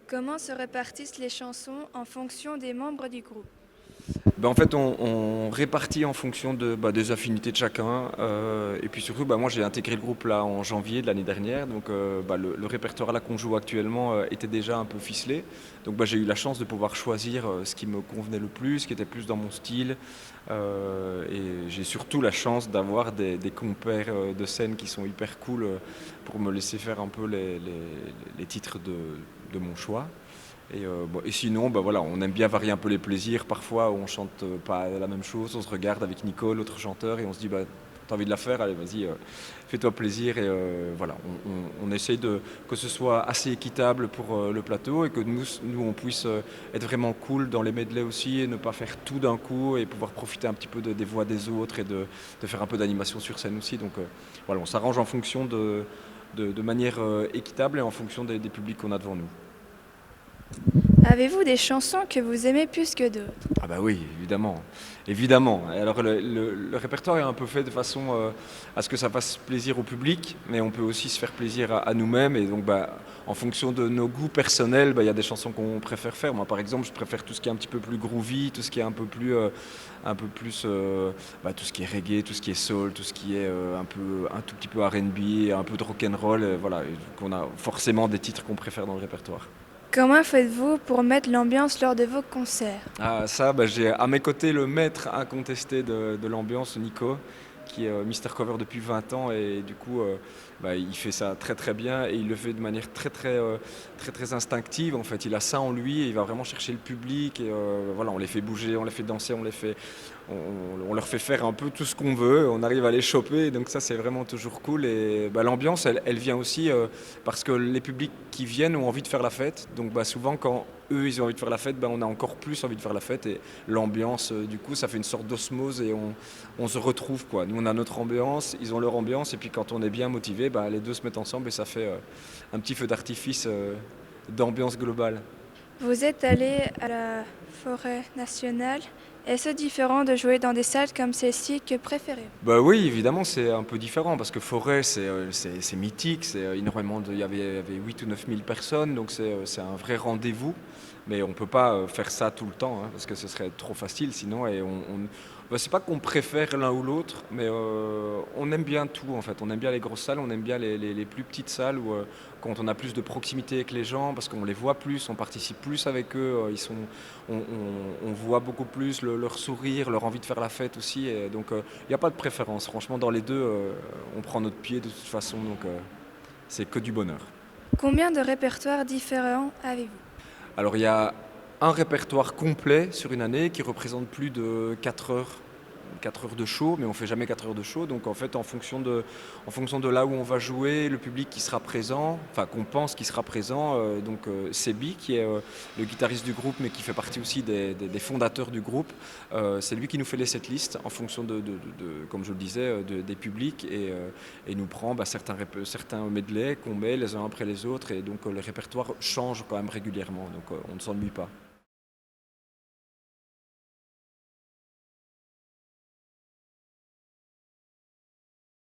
Comment se répartissent les chansons en fonction des membres du groupe? En fait, on répartit en fonction des affinités de chacun. Et puis surtout, moi j'ai intégré le groupe là en janvier de l'année dernière. Donc le répertoire là qu'on joue actuellement était déjà un peu ficelé. Donc j'ai eu la chance de pouvoir choisir ce qui me convenait le plus, ce qui était plus dans mon style. Et j'ai surtout la chance d'avoir des compères de scène qui sont hyper cool pour me laisser faire un peu les titres de mon choix. Et sinon, voilà, on aime bien varier un peu les plaisirs. Parfois, on chante pas la même chose. On se regarde avec Nicole, l'autre chanteur, et on se dit, t'as envie de la faire, allez, vas-y, fais-toi plaisir. Et voilà, on essaye que ce soit assez équitable pour le plateau et que nous, on puisse être vraiment cool dans les medleys aussi et ne pas faire tout d'un coup et pouvoir profiter un petit peu des voix des autres et de faire un peu d'animation sur scène aussi. Donc voilà, on s'arrange en fonction de manière équitable et en fonction des publics qu'on a devant nous. Avez-vous des chansons que vous aimez plus que d'autres? Ah bah oui, évidemment, évidemment. Et alors le répertoire est un peu fait de façon à ce que ça fasse plaisir au public, mais on peut aussi se faire plaisir à nous-mêmes. Et donc en fonction de nos goûts personnels, il y a des chansons qu'on préfère faire. Moi par exemple, je préfère tout ce qui est un petit peu plus groovy, tout ce qui est tout ce qui est reggae, tout ce qui est soul, tout ce qui est un tout petit peu R&B, un peu de rock'n'roll. Voilà, et qu'on a forcément des titres qu'on préfère dans le répertoire. Comment faites-vous pour mettre l'ambiance lors de vos concerts? Ah, ça, j'ai à mes côtés le maître incontesté de l'ambiance, Nico, qui est Mister Cover depuis 20 ans et du coup, il fait ça très très bien et il le fait de manière très instinctive. En fait, il a ça en lui et il va vraiment chercher le public et voilà, on les fait bouger, on les fait danser, on leur fait faire un peu tout ce qu'on veut. On arrive à les choper, donc ça c'est vraiment toujours cool. Et l'ambiance, elle vient aussi parce que les publics qui viennent ont envie de faire la fête. Donc souvent quand eux ils ont envie de faire la fête, on a encore plus envie de faire la fête et l'ambiance du coup ça fait une sorte d'osmose et on se retrouve quoi. Nous on a notre ambiance, ils ont leur ambiance et puis quand on est bien motivé, les deux se mettent ensemble et ça fait un petit feu d'artifice d'ambiance globale. Vous êtes allé à la forêt nationale. Est-ce différent de jouer dans des salles comme celle-ci? Que préférez-vous? Oui, évidemment, c'est un peu différent parce que Forêt, c'est mythique, énormément il y avait 8 ou 9 000 personnes, donc c'est un vrai rendez-vous. Mais on ne peut pas faire ça tout le temps, hein, parce que ce serait trop facile sinon. C'est pas qu'on préfère l'un ou l'autre, mais on aime bien tout en fait. On aime bien les grosses salles, on aime bien les plus petites salles où quand on a plus de proximité avec les gens, parce qu'on les voit plus, on participe plus avec eux, on voit beaucoup plus leur sourire, leur envie de faire la fête aussi. Et donc il n'y a pas de préférence. Franchement, dans les deux, on prend notre pied de toute façon, donc c'est que du bonheur. Combien de répertoires différents avez-vous? Alors il y a un répertoire complet sur une année qui représente plus de 4 heures de show, mais on fait jamais 4 heures de show. Donc en fait, en fonction de là où on va jouer, le public qui sera présent, enfin qu'on pense qui sera présent, Sebi, qui est le guitariste du groupe, mais qui fait partie aussi des fondateurs du groupe, c'est lui qui nous fait les setlists en fonction comme je le disais, des publics et nous prend certains medleys qu'on met les uns après les autres et donc le répertoire change quand même régulièrement, donc on ne s'ennuie pas.